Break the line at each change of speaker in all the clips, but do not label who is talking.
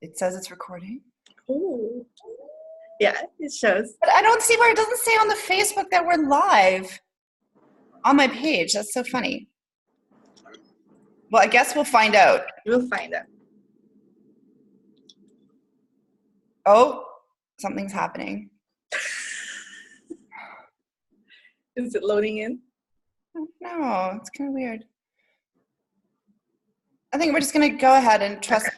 It says it's recording.
Oh, yeah, it shows.
But I don't see where it doesn't say on the Facebook that we're live on my page. That's so funny. Well, I guess we'll find out.
We'll find out.
Oh, something's happening.
Is it loading in?
No, it's kind of weird. I think we're just going to go ahead and trust it.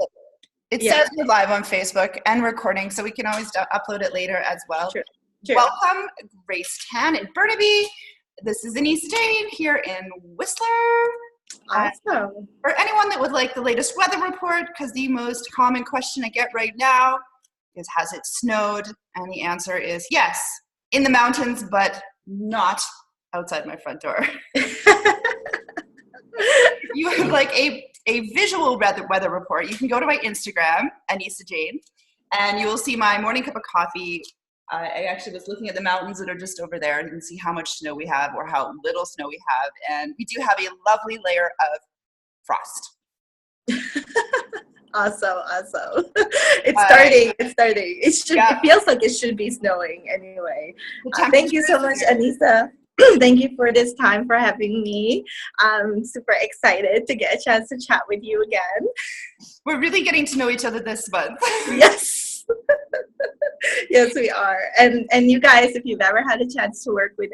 It says we're live on Facebook and recording, so we can always upload it later as well.
Sure.
Welcome, Grace Tan in Burnaby. This is Anyssa Jane here in Whistler.
Awesome.
For anyone that would like the latest weather report, because the most common question I get right now is, has it snowed? And the answer is yes, in the mountains, but not outside my front door. You would like a visual weather report, you can go to my Instagram, Anyssa Jane, and you will see my morning cup of coffee. I actually was looking at the mountains that are just over there and you can see how much snow we have or how little snow we have. And we do have a lovely layer of frost.
Awesome. It's starting. It feels like it should be snowing anyway. Thank you so much, Anyssa. Thank you for this time, for having me. I'm super excited to get a chance to chat with you again.
We're really getting to know each other this month.
Yes. Yes, we are. And you guys, if you've ever had a chance to work with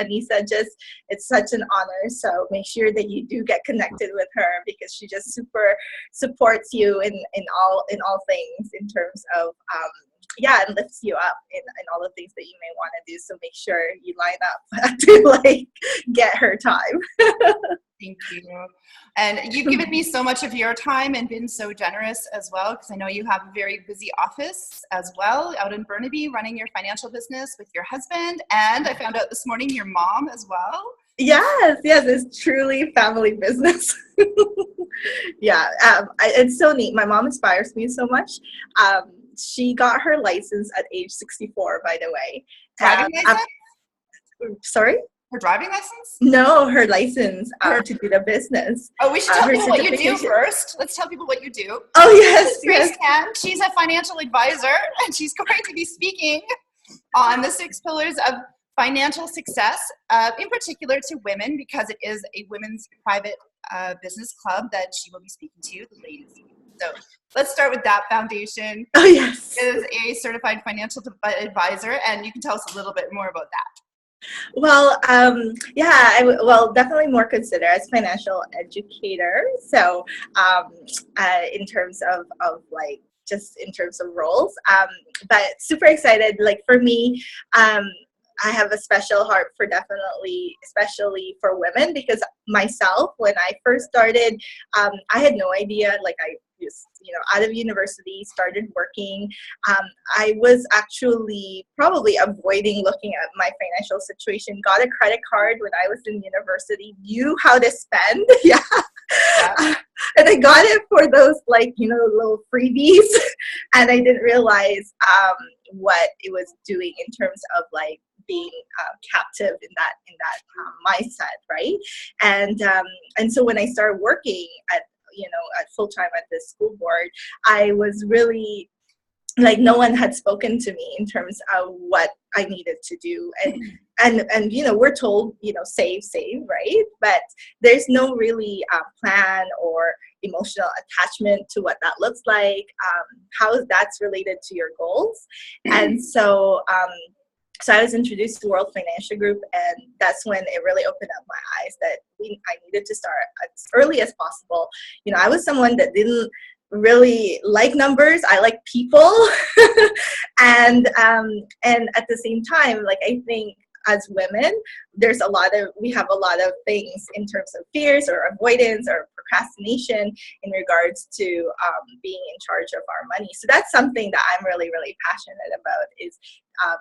Anyssa, it's such an honor. So make sure that you do get connected with her, because she just super supports you in all things in terms of and lifts you up in all the things that you may want to do. So make sure you line up to get her time.
Thank you. And you've given me so much of your time and been so generous as well, because I know you have a very busy office as well out in Burnaby, running your financial business with your husband. And I found out this morning your mom as well.
Yes, it's truly family business. It's so neat. My mom inspires me so much. She got her license at age 64, by the way.
Driving license?
Sorry?
Her driving license?
No, her license to do the business.
Oh, we should tell people what you do first. Let's tell people what you do.
Oh, yes.
Grace Tan. She's a financial advisor, and she's going to be speaking on the 6 pillars of financial success, in particular to women, because it is a women's private business club that she will be speaking to, the ladies. So let's start with that foundation.
Oh, yes.
She is a certified financial advisor, and you can tell us a little bit more about that.
Well, definitely more considered as financial educator. So in terms of just in terms of roles, but super excited. For me, I have a special heart for especially for women, because myself, when I first started, I had no idea. I just, out of university, started working. I was actually probably avoiding looking at my financial situation, got a credit card when I was in university, knew how to spend. Yeah. And I got it for those little freebies. And I didn't realize what it was doing in terms of being captive in that mindset, right? And so when I started working at full time at this school board, I was really no one had spoken to me in terms of what I needed to do, and we're told save, right? But there's no really plan or emotional attachment to what that looks like, how that's related to your goals, and so. So I was introduced to World Financial Group, and that's when it really opened up my eyes that I needed to start as early as possible. I was someone that didn't really like numbers. I like people, and at the same time, I think as women, we have a lot of things in terms of fears or avoidance or procrastination in regards to being in charge of our money. So that's something that I'm really, really passionate about, is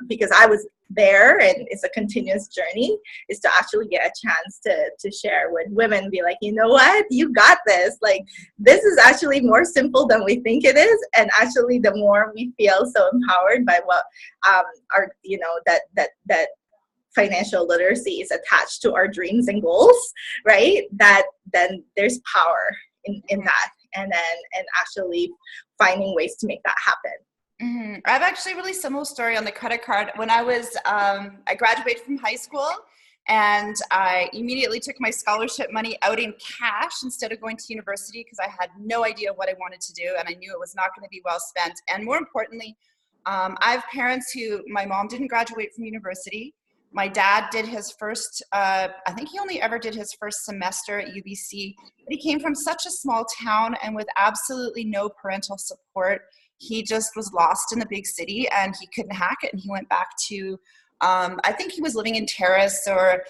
because I was there, and it's a continuous journey, is to actually get a chance to share with women, be like, you know what, you got this. This is actually more simple than we think it is. And actually, the more we feel so empowered by what that financial literacy is attached to our dreams and goals, right? That then there's power in that. And actually finding ways to make that happen.
Mm-hmm. I have actually a really similar story on the credit card. When I was, I graduated from high school, and I immediately took my scholarship money out in cash instead of going to university because I had no idea what I wanted to do, and I knew it was not going to be well spent. And more importantly, I have parents my mom didn't graduate from university. My dad did his first, I think he only ever did his first semester at UBC, but he came from such a small town and with absolutely no parental support. He just was lost in the big city and he couldn't hack it. And he went back to, I think he was living in Terrace, or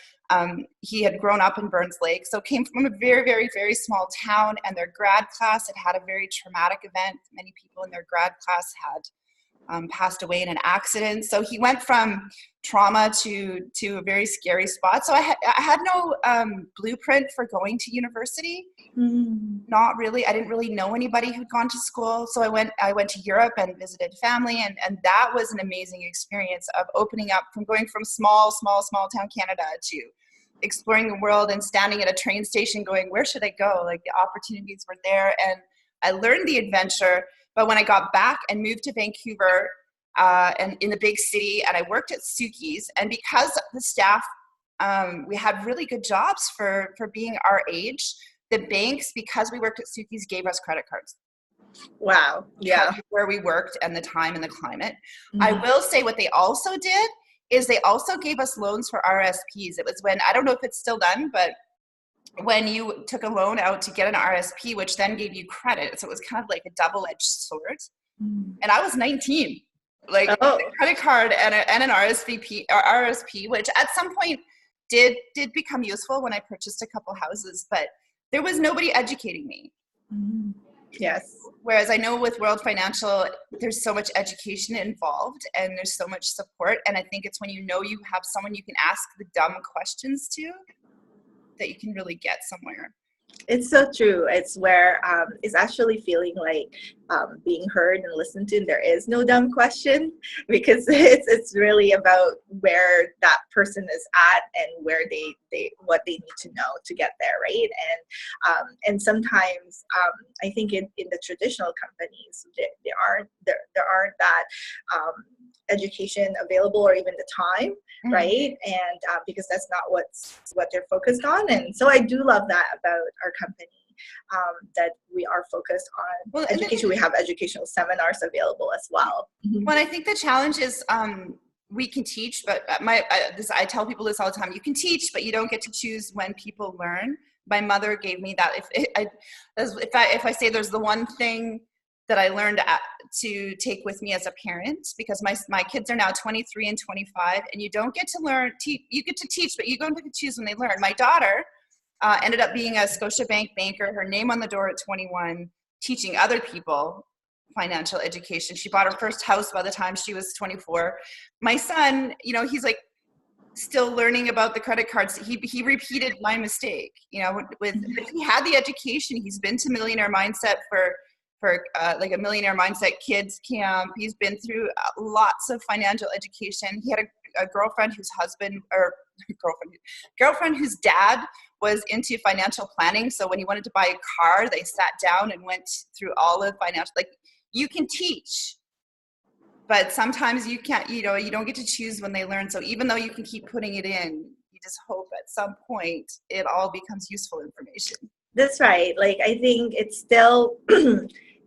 he had grown up in Burns Lake. So came from a very, very, very small town, and their grad class had a very traumatic event. Many people in their grad class had passed away in an accident. So he went from trauma to a very scary spot. So I had no blueprint for going to university. Not really. I didn't really know anybody who'd gone to school. So I went to Europe and visited family, and that was an amazing experience of opening up from going from small town Canada to exploring the world and standing at a train station going, where should I go? Like, the opportunities were there, and I learned the adventure. But when I got back and moved to Vancouver and in the big city, and I worked at Suki's, and because the staff, we had really good jobs for being our age, the banks, because we worked at Suki's, gave us credit cards.
Wow. Yeah.
Where we worked and the time and the climate. I will say what they also did is they also gave us loans for RSPs. It was when, I don't know if it's still done, but when you took a loan out to get an RSP, which then gave you credit. So it was kind of like a double-edged sword. And I was 19, like a credit card and an RSP, which at some point did become useful when I purchased a couple houses, but there was nobody educating me.
Yes.
Whereas I know with World Financial, there's so much education involved and there's so much support. And I think it's when you know you have someone you can ask the dumb questions to that you can really get somewhere.
It's so true. It's where it's actually feeling like being heard and listened to. And there is no dumb question, because it's really about where that person is at and where they what they need to know to get there, right? And sometimes I think in the traditional companies there aren't that education available, or even the time, right? And because that's not what they're focused on. And so I do love that about our company, that we are focused on education. We have educational seminars available as well.
Well, I think the challenge is we can teach, but I tell people this all the time: you can teach, but you don't get to choose when people learn. My mother gave me that. If I say there's the one thing that I learned to take with me as a parent, because my kids are now 23 and 25, and you don't get to learn. You get to teach, but you don't get to choose when they learn. My daughter ended up being a Scotiabank banker, her name on the door at 21, teaching other people financial education. She bought her first house by the time she was 24. My son, he's like still learning about the credit cards. He repeated my mistake, but he had the education. He's been to Millionaire Mindset for like a Millionaire Mindset Kids Camp. He's been through lots of financial education. He had a girlfriend whose whose dad was into financial planning. So when he wanted to buy a car, they sat down and went through all of financial, like, you can teach, but sometimes you can't, you don't get to choose when they learn. So even though you can keep putting it in, you just hope at some point it all becomes useful information.
That's right. Like, I think it's still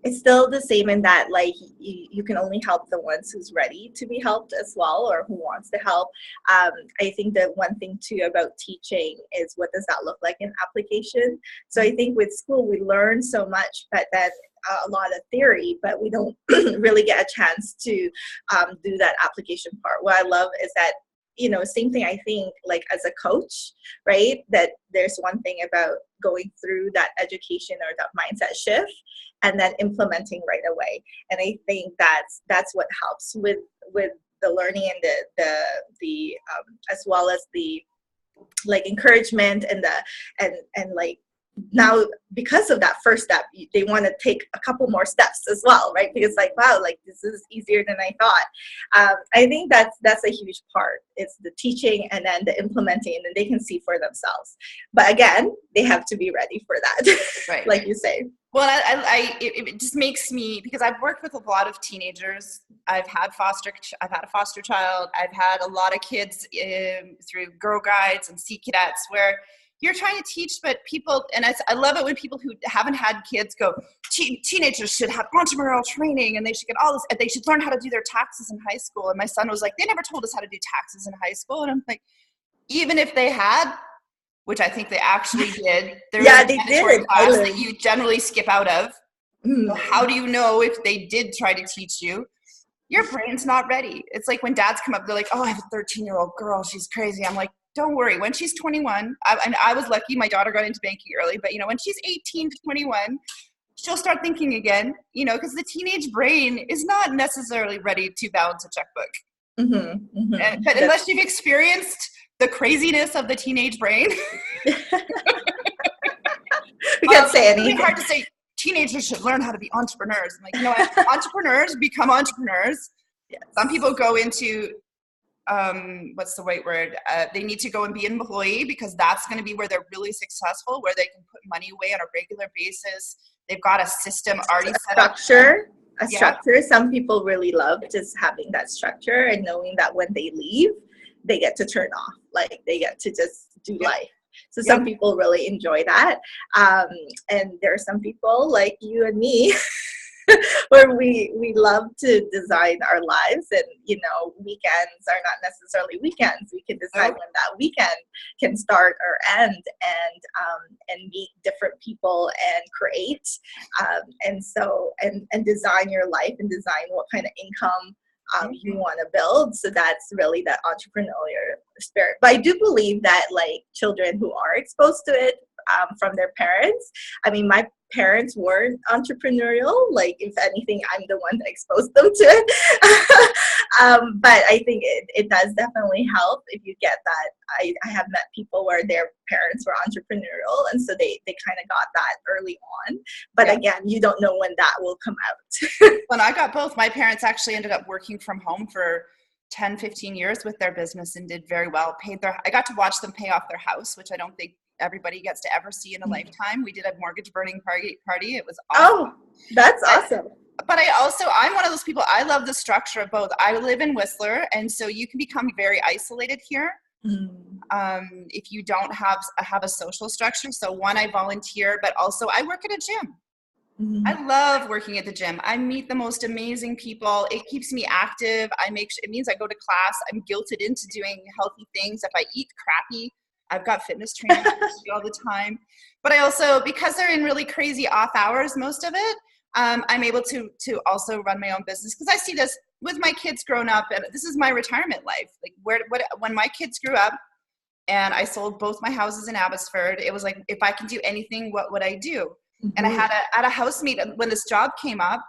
it's still the same in that, like, you can only help the ones who's ready to be helped as well, or who wants to help. I think that one thing too about teaching is, what does that look like in application? So I think with school we learn so much, but then a lot of theory, but we don't really get a chance to do that application part. What I love is that, same thing, I think, like, as a coach, right, that there's one thing about going through that education or that mindset shift and then implementing right away. And I think that's what helps with the learning and the as well as the, like, encouragement and like, now because of that first step, they want to take a couple more steps as well, right? Because, like, wow, like, this is easier than I thought. I think that's a huge part. It's the teaching and then the implementing, and then they can see for themselves. But again, they have to be ready for that, right? Like you say.
Well, it just makes me, because I've worked with a lot of teenagers. I've had a foster child. I've had a lot of kids through Girl Guides and Sea Cadets, where you're trying to teach, but people, and I love it when people who haven't had kids go, teenagers should have entrepreneurial training, and they should get all this, and they should learn how to do their taxes in high school. And my son was like, they never told us how to do taxes in high school. And I'm like, even if they had, which I think they actually did. There was a mandatory class that you generally skip out of. So how do you know if they did try to teach you? Your brain's not ready. It's like when dads come up, they're like, oh, I have a 13-year-old girl. She's crazy. I'm like, don't worry. When she's 21, and I was lucky, my daughter got into banking early, but when she's 18 to 21, she'll start thinking again, because the teenage brain is not necessarily ready to balance a checkbook. But unless you've experienced the craziness of the teenage brain.
We can't say anything.
It's really hard to say teenagers should learn how to be entrepreneurs. I'm like, entrepreneurs become entrepreneurs. Yes. Some people go into, what's the right word? They need to go and be an employee because that's going to be where they're really successful, where they can put money away on a regular basis. They've got a system already set up.
A structure. Some people really love just having that structure and knowing that when they leave, they get to turn off, like they get to just do life. So some people really enjoy that. And there are some people like you and me where we love to design our lives, and weekends are not necessarily weekends. We can decide when that weekend can start or end, and meet different people and create, and design your life and design what kind of income you want to build. So that's really that entrepreneurial spirit. But I do believe that like children who are exposed to it from their parents, my parents weren't entrepreneurial. Like if anything, I'm the one that exposed them to it. But I think it does definitely help if you get that. I have met people where their parents were entrepreneurial, and so they kind of got that early on. But again, you don't know when that will come out.
When I got both, my parents actually ended up working from home for 10, 15 years with their business and did very well. I got to watch them pay off their house, which I don't think everybody gets to ever see in a lifetime. We did a mortgage burning party. It was awesome.
Oh, that's awesome.
But I'm one of those people, I love the structure of both. I live in Whistler, and so you can become very isolated here if you don't have a social structure. So one, I volunteer, but also I work at a gym. I love working at the gym. I meet the most amazing people. It keeps me active. It means I go to class. I'm guilted into doing healthy things. If I eat crappy, I've got fitness trainers all the time. But I also, because they're in really crazy off hours, most of it, I'm able to also run my own business, because I see this with my kids grown up, and this is my retirement life. Like when my kids grew up and I sold both my houses in Abbotsford, it was like, if I can do anything, what would I do? And I had a housemate when this job came up,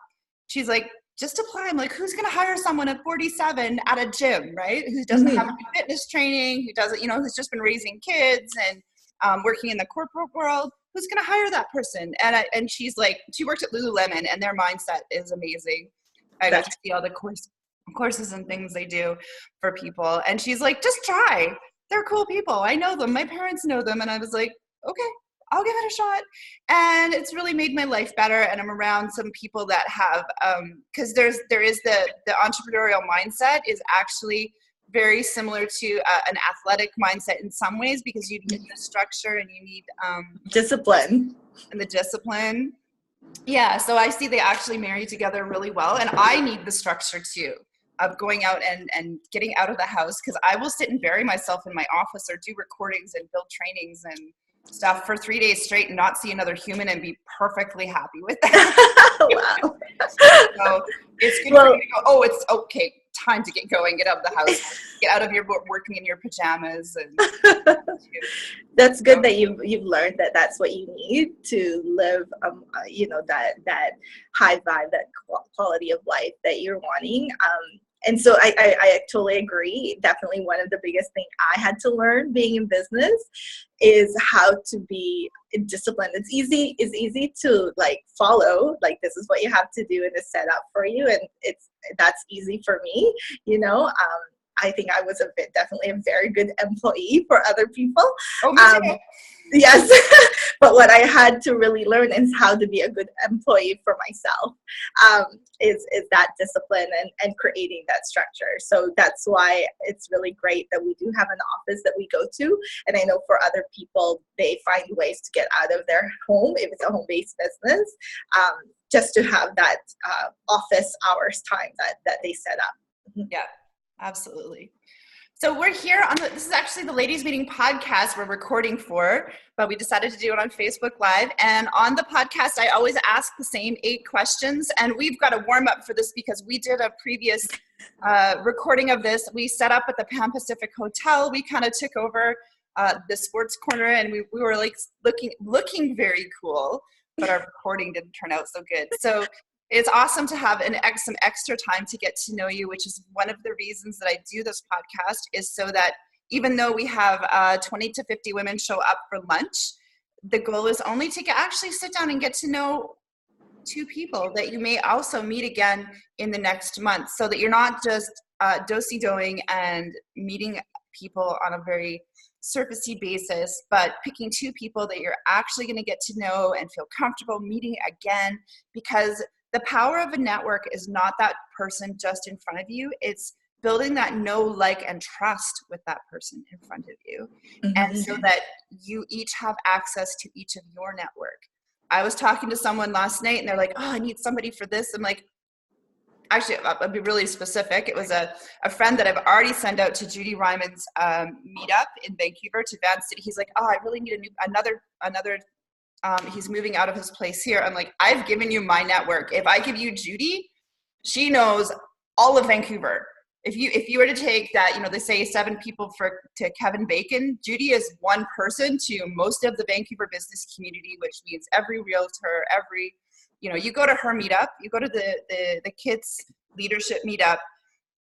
she's like, just apply. I'm like, who's going to hire someone at 47 at a gym, right? Who doesn't have any fitness training, who doesn't, who's just been raising kids and working in the corporate world. Who's going to hire that person? And she's like, she worked at Lululemon, and their mindset is amazing. I got to see all the courses and things they do for people. And she's like, just try. They're cool people. I know them. My parents know them. And I was like, okay, I'll give it a shot. And it's really made my life better. And I'm around some people that have, because there is the entrepreneurial mindset is actually very similar to an athletic mindset in some ways, because you need the structure and you need
discipline.
And the discipline. Yeah, so I see they actually marry together really well. And I need the structure too, of going out and getting out of the house, because I will sit and bury myself in my office or do recordings and build trainings and stuff for 3 days straight and not see another human and be perfectly happy with that.
Wow.
So it's good for you to go, oh, it's okay, time to get going, get out of the house, get out of your working in your pajamas. And
that's good that you've learned that that's what you need to live, that high vibe, that quality of life that you're wanting. And so I totally agree. Definitely one of the biggest things I had to learn being in business is how to be disciplined. It's easy to like follow, like this is what you have to do and it's set up for you. And that's easy for me, I think I was definitely a very good employee for other people.
Oh, me too.
Yes, But what I had to really learn is how to be a good employee for myself, is that discipline and creating that structure. So that's why it's really great that we do have an office that we go to. And I know for other people, they find ways to get out of their home if it's a home-based business, just to have that office hours time that they set up.
Yeah, absolutely. So we're here on this is actually the Ladies Meeting podcast we're recording for, but we decided to do it on Facebook Live. And on the podcast, I always ask the same 8 questions. And we've got to warm up for this because we did a previous recording of this. We set up at the Pan Pacific Hotel. We kind of took over the sports corner, and we were like looking very cool, but our recording didn't turn out so good. So it's awesome to have some extra time to get to know you, which is one of the reasons that I do this podcast, is so that even though we have 20 to 50 women show up for lunch, the goal is only to actually sit down and get to know 2 people that you may also meet again in the next month, so that you're not just do-si-doing and meeting people on a very surfacey basis, but picking 2 people that you're actually going to get to know and feel comfortable meeting again, because the power of a network is not that person just in front of you. It's building that know, like, and trust with that person in front of you. Mm-hmm. And so that you each have access to each of your network. I was talking to someone last night and they're like, oh, I need somebody for this. I'm like, actually, I'll be really specific. It was a friend that I've already sent out to Judy Ryman's meetup in Vancouver to Van City. He's like, oh, I really need another he's moving out of his place here. I'm like, I've given you my network. If I give you Judy, she knows all of Vancouver. If you were to take that, they say 7 people to Kevin Bacon, Judy is one person to most of the Vancouver business community, which means every realtor, you go to her meetup, you go to the kids leadership meetup,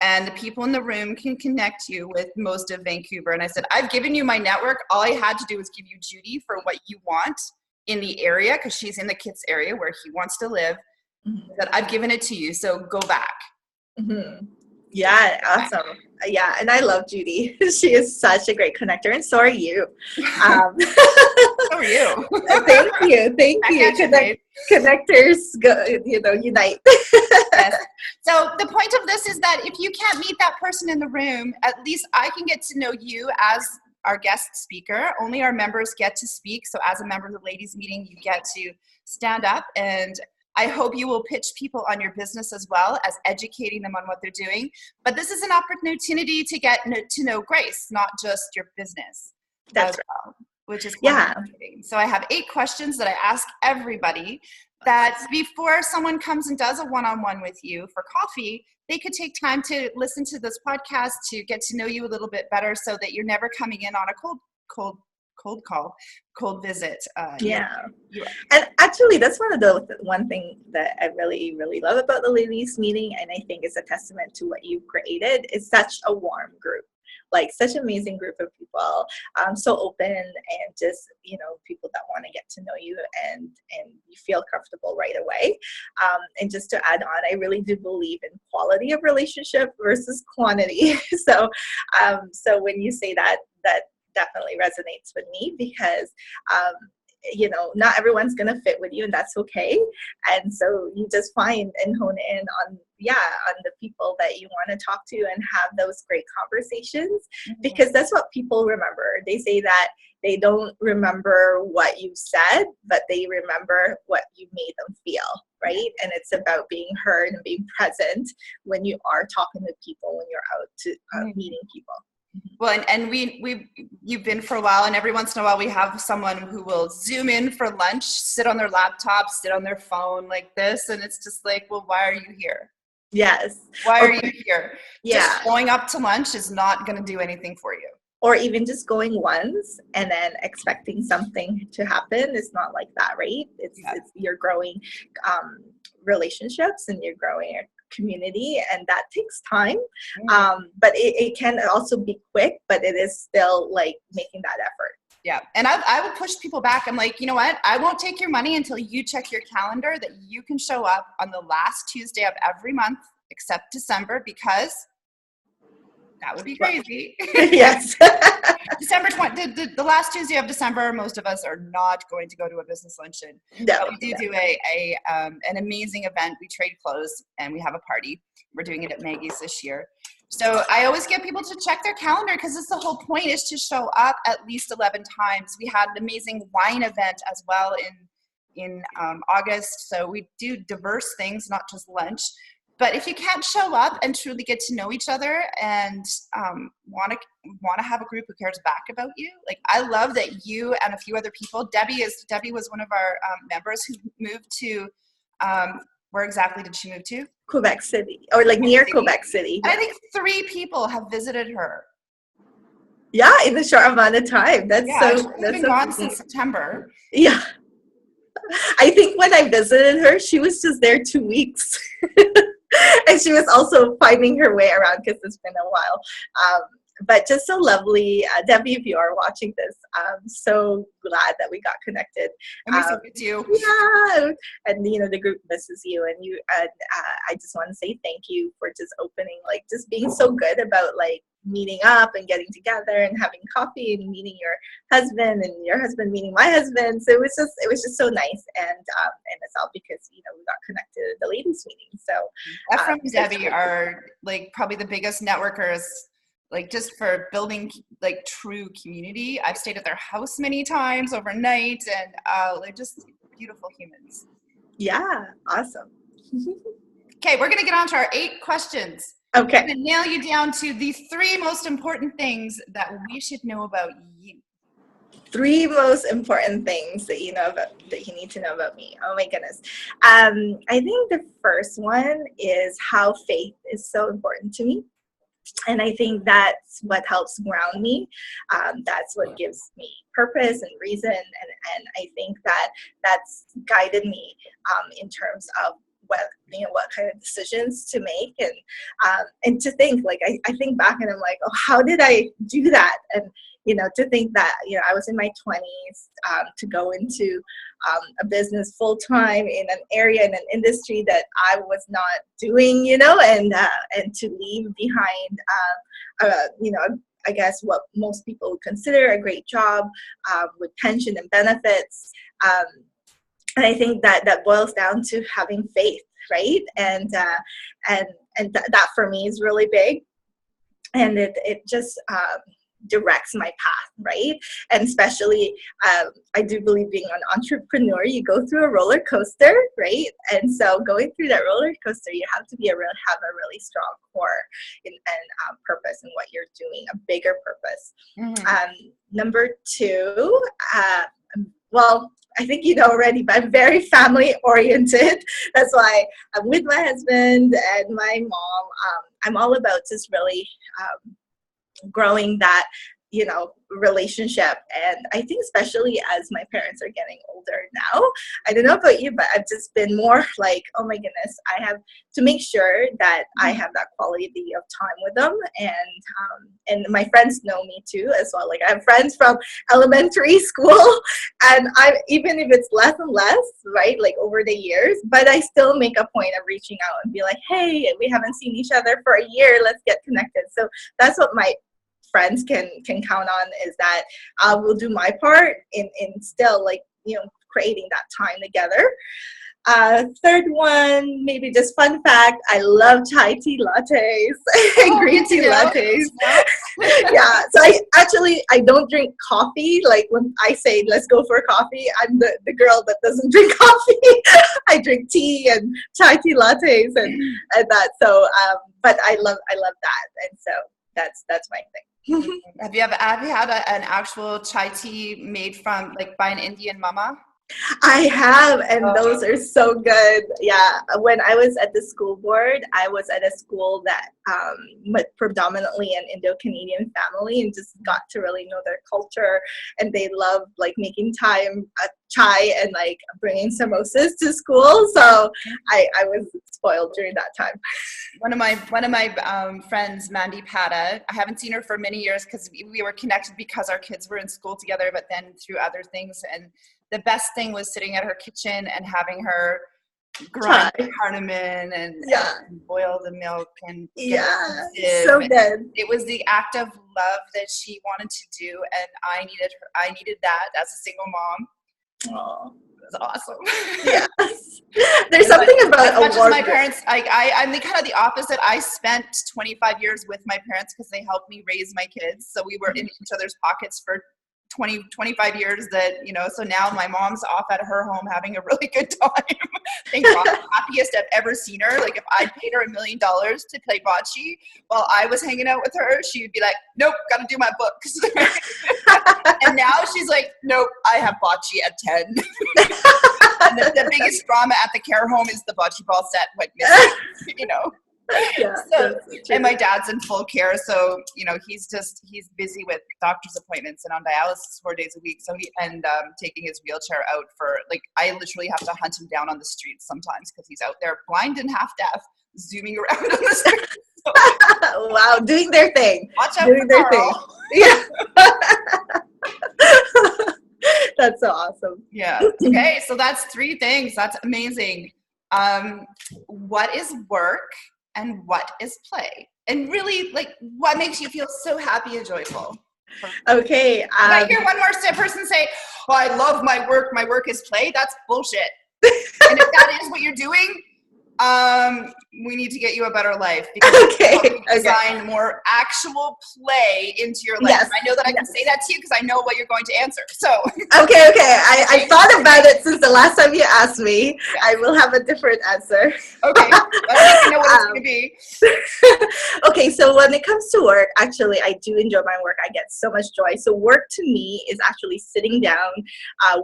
and the people in the room can connect you with most of Vancouver. And I said, I've given you my network. All I had to do was give you Judy for what you want in the area, because she's in the kids area where he wants to live. Mm-hmm. That I've given it to you, so go back.
Mm-hmm. Yeah, awesome. Yeah, and I love Judy. She is such a great connector, and so are you.
So are you.
Thank you. Connectors go, unite.
Yes. So the point of this is that if you can't meet that person in the room, at least I can get to know you as our guest speaker. Only our members get to speak. So as a member of the ladies meeting, you get to stand up, and I hope you will pitch people on your business as well as educating them on what they're doing. But this is an opportunity to get to know Grace, not just your business.
That's right.
Well, which is fascinating. So I have 8 questions that I ask everybody, that before someone comes and does a one-on-one with you for coffee, they could take time to listen to this podcast to get to know you a little bit better, so that you're never coming in on a cold visit.
And actually, that's one thing that I really, really love about the ladies meeting, and I think is a testament to what you've created. It's such a warm group, like such an amazing group of people, so open, and just people that want to get to know you, and you feel comfortable right away. And just to add on, I really do believe in quality of relationship versus quantity. So when you say that definitely resonates with me, because not everyone's gonna fit with you, and that's okay. And so you just find and hone in on the people that you want to talk to and have those great conversations, because that's what people remember. They say that they don't remember what you said, but they remember what you made them feel, right? And it's about being heard and being present when you are talking to people, when you're out to meeting people.
Well, and you've been for a while, and every once in a while we have someone who will zoom in for lunch, sit on their laptop, sit on their phone like this, and it's just like, well, why are you here?
Yes.
Why are you here?
Yeah.
Just going up to lunch is not going to do anything for you.
Or even just going once and then expecting something to happen. It's not like that, right? It's you're growing relationships, and you're growing your community, and that takes time. But it can also be quick, but it is still like making that effort.
Yeah. And I would push people back. I'm like, you know what? I won't take your money until you check your calendar that you can show up on the last Tuesday of every month except December, because That would be crazy.
Yes.
December 20th, the last Tuesday of December, most of us are not going to go to a business luncheon.
No,
But we do an amazing event. We trade clothes and we have a party. We're doing it at Maggie's this year. So I always get people to check their calendar because it's the whole point is to show up at least 11 times. We had an amazing wine event as well in August. So we do diverse things, not just lunch. But if you can't show up and truly get to know each other and want to have a group who cares back about you, like I love that you and a few other people. Debbie was one of our members who moved to. Where exactly did she move to?
Quebec City, or like near Quebec City.
And I think 3 people have visited her.
Yeah, in a short amount of time. That's
been gone since September.
Yeah. I think when I visited her, she was just there 2 weeks. And she was also finding her way around because it's been a while. But just so lovely. Debbie, if you are watching this, I'm so glad that we got connected.
And we so good you.
Yeah. And, the group misses you. And I just want to say thank you for just opening, like, just being so good about, like, meeting up and getting together and having coffee and meeting your husband and your husband meeting my husband. So it was just so nice, and it's all because we got connected at the ladies meeting. So
Ephraim and Debbie are like probably the biggest networkers, like just for building like true community. I've stayed at their house many times overnight, and they're just beautiful humans.
Yeah, awesome.
Okay, we're gonna get on to our 8 questions.
Okay.
I'm going to nail you down to the 3 most important things that we should know about you.
3 most important things that you need to know about me. Oh my goodness. I think the first one is how faith is so important to me. And I think that's what helps ground me. That's what gives me purpose and reason. And I think that's guided me in terms of what kind of decisions to make, and to think, like, I think back and I'm like, oh, how did I do that? And to think that I was in my 20s to go into a business full time in an area, in an industry that I was not doing, and to leave behind I guess what most people would consider a great job with pension and benefits. And I think that boils down to having faith, right? And that for me is really big, and it just directs my path, right? And especially, I do believe being an entrepreneur, you go through a roller coaster, right? And so going through that roller coaster, you have to have a really strong core and purpose in what you're doing, a bigger purpose. Mm-hmm. Number 2, well, I think already, but I'm very family oriented. That's why I'm with my husband and my mom. I'm all about just really growing that, relationship. And I think especially as my parents are getting older now, I don't know about you, but I've just been more like, oh my goodness, I have to make sure that I have that quality of time with them. And my friends know me too as well. Like, I have friends from elementary school, and even if it's less and less, right, like over the years, but I still make a point of reaching out and be like, hey, we haven't seen each other for a year, let's get connected. So that's what my friends can count on, is that I will do my part in still, like, creating that time together. Third one, maybe just fun fact, I love chai tea lattes, green tea lattes. Yeah, so I don't drink coffee. Like, when I say let's go for coffee, I'm the girl that doesn't drink coffee. I drink tea and chai tea lattes and that. So, but I love that, and so that's my thing.
Have you had an actual chai tea made from, like, by an Indian mama?
I have, and those are so good. Yeah, when I was at the school board, I was at a school that predominantly an Indo-Canadian family, and just got to really know their culture. And they love, like, making chai and like bringing samosas to school. So I was spoiled during that time.
One of my friends, Mandy Pata, I haven't seen her for many years because we were connected because our kids were in school together, but then through other things. And the best thing was sitting at her kitchen and having her grind cardamom and boil the milk and
so good.
It was the act of love that she wanted to do, and I needed that as a single mom.
Oh,
it was awesome.
Yes. There's something about
as much as my parents, I'm the kind of the opposite. I spent 25 years with my parents because they helped me raise my kids, so we were in each other's pockets for 25 years that, so now my mom's off at her home having a really good time. Thank God, the happiest I've ever seen her. Like if I paid her $1 million to play bocce while I was hanging out with her, she would be like, nope, got to do my books. And now she's like, nope, I have bocce at 10. And the biggest drama at the care home is the bocce ball set went missing,
Yeah,
so, and my dad's in full care, so he's busy with doctor's appointments and on dialysis 4 days a week. So taking his wheelchair out for I literally have to hunt him down on the streets sometimes because he's out there blind and half deaf, zooming around on the streets. So,
wow, doing their thing.
Watch out
doing
for
their
Carl.
thing. Yeah. That's so awesome.
Yeah. Okay, so that's 3 things. That's amazing. What is work? And what is play? And really, what makes you feel so happy and joyful?
Okay.
I hear one more person say, "Oh, I love my work. My work is play." That's bullshit. And if that is what you're doing, we need to get you a better life because design more actual play into your life.
Yes.
I know that I can say that to you because I know what you're going to answer. So
okay. I thought about it since the last time you asked me. Yeah. I will have a different answer.
Okay, I know what it's going to be.
Okay, so when it comes to work, actually, I do enjoy my work. I get so much joy. So work to me is actually sitting down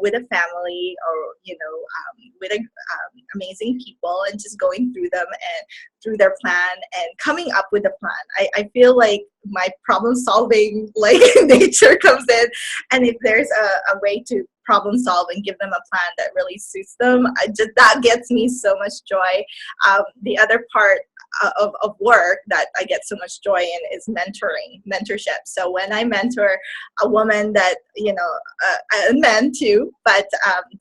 with a family or with amazing people and just going through them and through their plan and coming up with a plan. I feel like my problem solving nature comes in, and if there's a way to problem solve and give them a plan that really suits them, that gets me so much joy. The other part of work that I get so much joy in is mentorship. So when I mentor a woman that, and men too, but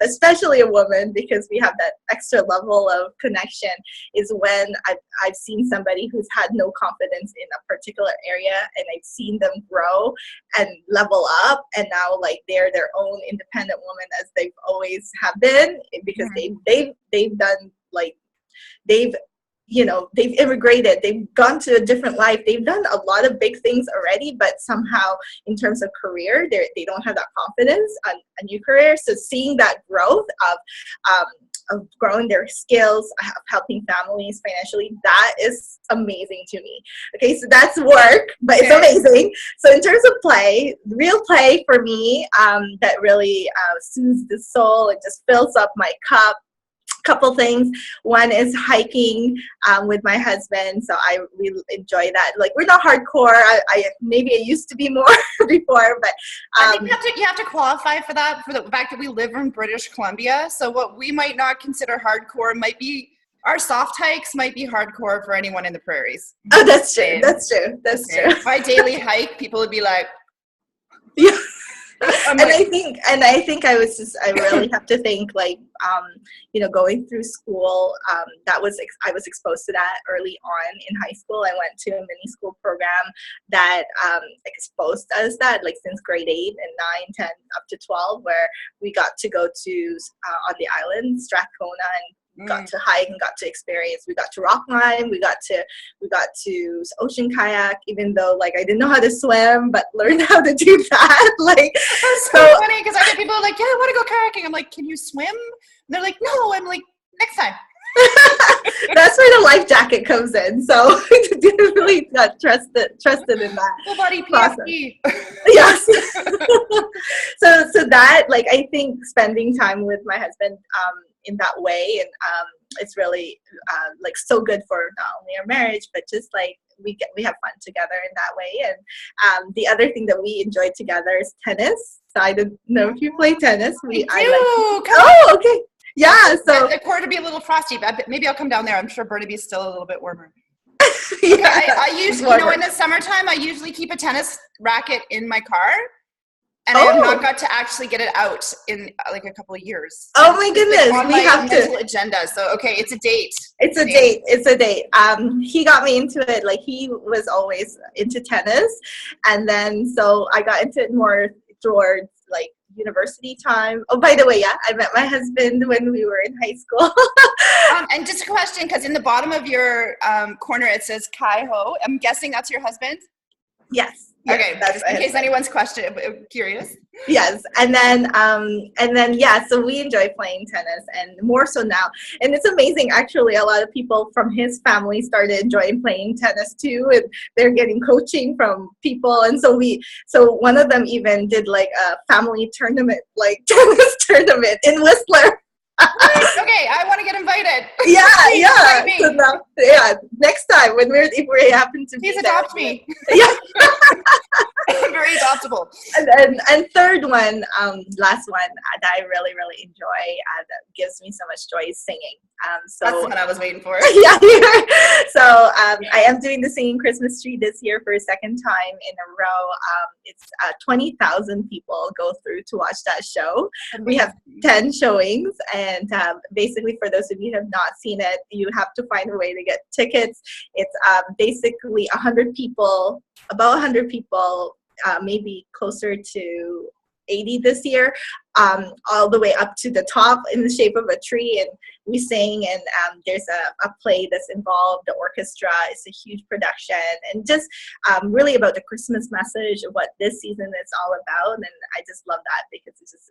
especially a woman, because we have that extra level of connection, is when I've seen somebody who's had no confidence in a particular area, and I've seen them grow and level up, and now they're their own independent woman as they've always have been, because they've done they've immigrated, they've gone to a different life, they've done a lot of big things already, but somehow in terms of career, they don't have that confidence on a new career. So seeing that growth of growing their skills, of helping families financially, that is amazing to me. Okay, so that's work, but it's amazing. So in terms of play, real play for me, that really soothes the soul and just fills up my cup. Couple things. One is hiking with my husband, so I really enjoy that. We're not hardcore. I used to be more before, but
I think you have to qualify for that, for the fact that we live in British Columbia. So what we might not consider hardcore might be, our soft hikes might be hardcore for anyone in the prairies.
Oh, that's true. That's true. That's true.
If I daily hike, people would be like,
yeah. I think I really have to think going through school, I was exposed to that early on in high school. I went to a mini school program that exposed us that since grade 8 and 9, 10 up to 12, where we got to go to on the island, Strathcona, and got to hike and got to experience. We got to rock climb. We got to ocean kayak, even though I didn't know how to swim, but learned how to do that.
That's so funny, because I get people like, yeah, I want to go kayaking. I'm like, can you swim? And they're like, no. I'm like, next time.
That's where the life jacket comes in. So really not trusted in that.
Full body PFD.
Yes. So that I think spending time with my husband in that way, and it's really so good for not only our marriage, but just we have fun together in that way. And the other thing that we enjoy together is tennis. So I don't know if you play tennis. Oh, okay. Yeah, so
the court would be a little frosty, but maybe I'll come down there. I'm sure Burnaby is still a little bit warmer.
Yeah,
I usually, in the summertime, I usually keep a tennis racket in my car, And I have not got to actually get it out in like a couple of years.
Oh my goodness,
on my mental agenda. So okay, it's a date.
It's a date. He got me into it. Like, he was always into tennis, and then so I got into it more towards like university time. Oh, by the way, yeah, I met my husband when we were in high school.
And just a question, because in the bottom of your corner it says Kai Ho. I'm guessing that's your husband?
Yes.
Okay, just in case anyone's curious.
Yes, and then yeah, so we enjoy playing tennis, and more so now. And it's amazing, actually. A lot of people from his family started enjoying playing tennis too, and they're getting coaching from people. And so one of them even did like a family tournament, like tennis tournament in Whistler.
Okay, I want to get invited.
Yeah. So now, next time if we happen to
please adopt me.
Yeah.
I'm very adoptable.
And third one, last one that I really, really enjoy, that gives me so much joy, is singing. So
that's the one I was waiting for.
Yeah. So I am doing the Singing Christmas Tree this year for a second time in a row. It's 20,000 people go through to watch that show. We have 10 showings, and basically, for those of you who have not seen it, you have to find a way to get tickets. It's basically 100 people, about 100 people, maybe closer to 80 this year, all the way up to the top in the shape of a tree, and we sing, and there's a play that's involved, the orchestra. It's a huge production, and just really about the Christmas message of what this season is all about. And I just love that, because it's just,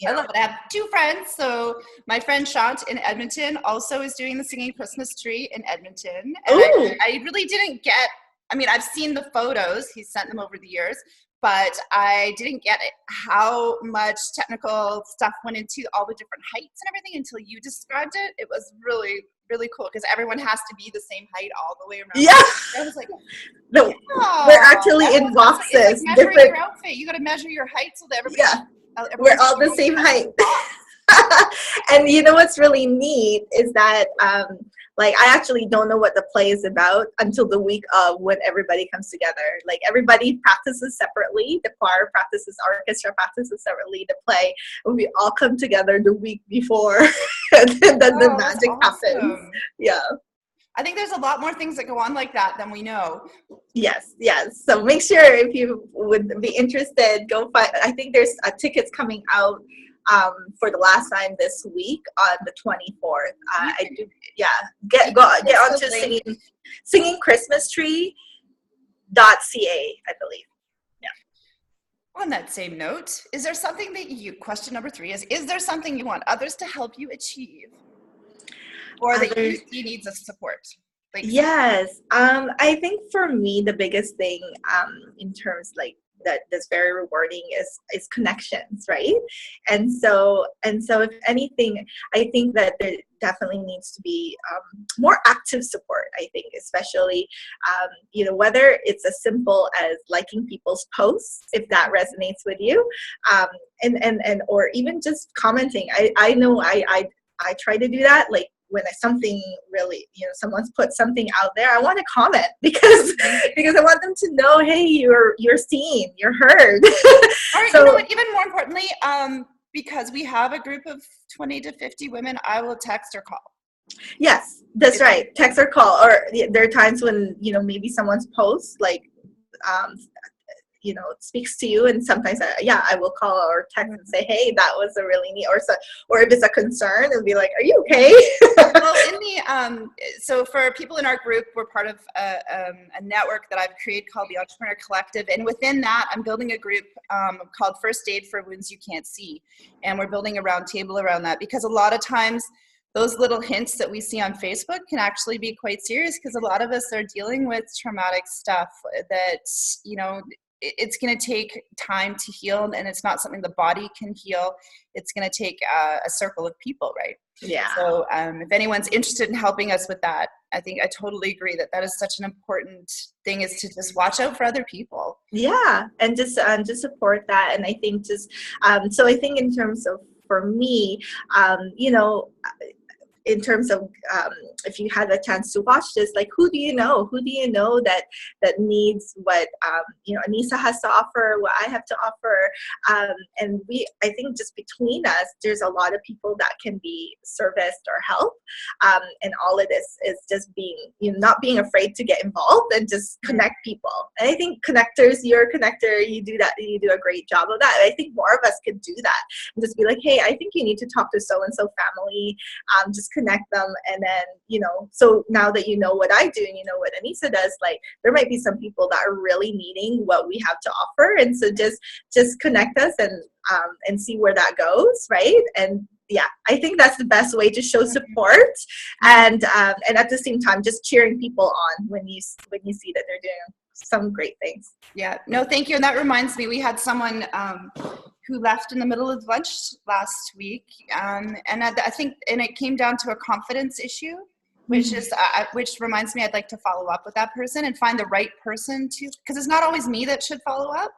I love it. I have two friends. So my friend Shant in Edmonton also is doing the Singing Christmas Tree in Edmonton, and I really didn't get, I mean, I've seen the photos, he's sent them over the years, but I didn't get it, how much technical stuff went into all the different heights and everything until you described it. It was really, really cool, because everyone has to be the same height all the way around.
Yeah.
I was like,
no, we're actually in boxes.
It's like measuring your outfit. You got to measure your height so that everybody.
Yeah. We're all the same height. And you know what's really neat is that like, I actually don't know what the play is about until the week of, when everybody comes together. Like, everybody practices separately. The choir practices, orchestra practices separately, the play, and we all come together the week before, and then the magic happens. Yeah.
I think there's a lot more things that go on like that than we know.
Yes. So make sure, if you would be interested, go find. I think there's tickets coming out for the last time this week on the 24th. I do. Yeah. Get on to singingchristmastree.ca, I believe.
On that same note, is there something that question number 3 is there something you want others to help you achieve, or that you see needs of support? Like,
yes. I think for me, the biggest thing in terms that's very rewarding is connections, right? And so if anything, I think that there definitely needs to be more active support. I think, especially whether it's as simple as liking people's posts, if that resonates with you, and or even just commenting. I know I try to do that, like, when something really, someone's put something out there, I want to comment, because I want them to know, hey, you're seen, you're heard.
Or so, you know what, even more importantly, because we have a group of 20 to 50 women, I will text or call.
Yes, that's right. Text or call. Or there are times when, maybe someone's post, like, speaks to you, and sometimes I will call or text and say, hey, that was a really neat, or if it's a concern, it'll be like, are you okay?
Well, so for people in our group, we're part of a network that I've created called the Entrepreneur Collective, and within that, I'm building a group called First Aid for Wounds You Can't See, and we're building a round table around that, because a lot of times those little hints that we see on Facebook can actually be quite serious, because a lot of us are dealing with traumatic stuff that, it's going to take time to heal, and it's not something the body can heal. It's going to take a circle of people, right?
Yeah.
So if anyone's interested in helping us with that, I think I totally agree that is such an important thing, is to just watch out for other people. Yeah,
and just support that. And I think so I think in terms of, for me, in terms of if you had a chance to watch this, like who do you know that needs what Anyssa has to offer, what I have to offer, and I think just between us there's a lot of people that can be serviced or helped, and all of this is just being, not being afraid to get involved and just connect people. And I think connectors, you're a connector, you do a great job of that. And I think more of us could do that and just be like, hey, I think you need to talk to so and so family, just connect them. And then, so now that you know what I do and you know what Anyssa does, like there might be some people that are really needing what we have to offer. And so just connect us and see where that goes, right? And yeah, I think that's the best way to show support, and at the same time just cheering people on when you see that they're doing some great things.
Yeah, no, thank you. And that reminds me, we had someone who left in the middle of lunch last week, and I think it came down to a confidence issue, which is which reminds me, I'd like to follow up with that person and find the right person to, because it's not always me that should follow up.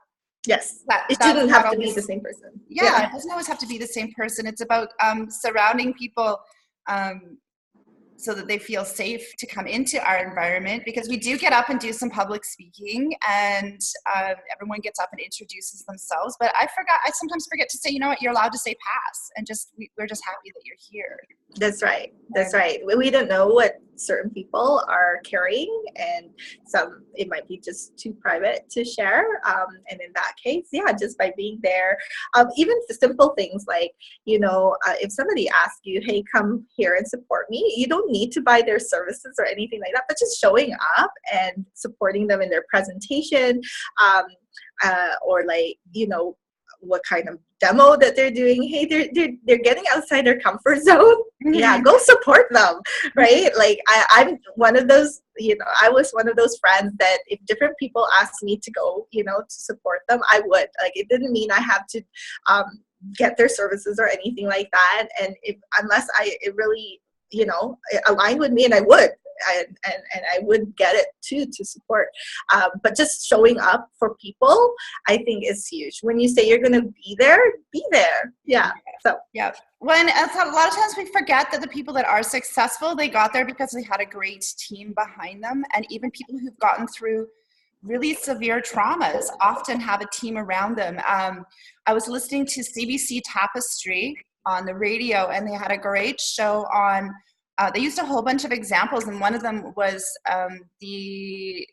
Yes, it shouldn't have to be the same person.
Yeah, it doesn't always have to be the same person. It's about surrounding people so that they feel safe to come into our environment, because we do get up and do some public speaking, and everyone gets up and introduces themselves. But I sometimes forget to say, you know what, you're allowed to say pass, and we're just happy that you're here.
That's right. That's right. We don't know what certain people are carrying, and some, it might be just too private to share. And in that case, yeah, just by being there, even the simple things like, if somebody asks you, hey, come here and support me, you don't need to buy their services or anything like that, but just showing up and supporting them in their presentation, or like, what kind of demo that they're doing. Hey, they're getting outside their comfort zone. Yeah, go support them, right? Like I'm one of those, I was one of those friends that if different people asked me to go, to support them, I would. Like, it didn't mean I have to get their services or anything like that. And unless it really, it aligned with me, and I would. And I would get it too, to support, but just showing up for people, I think, is huge. When you say you're going to be there, yeah. So
yeah, when a lot of times we forget that the people that are successful, they got there because they had a great team behind them, and even people who've gotten through really severe traumas often have a team around them. I was listening to CBC Tapestry on the radio, and they had a great show on. They used a whole bunch of examples, and one of them was the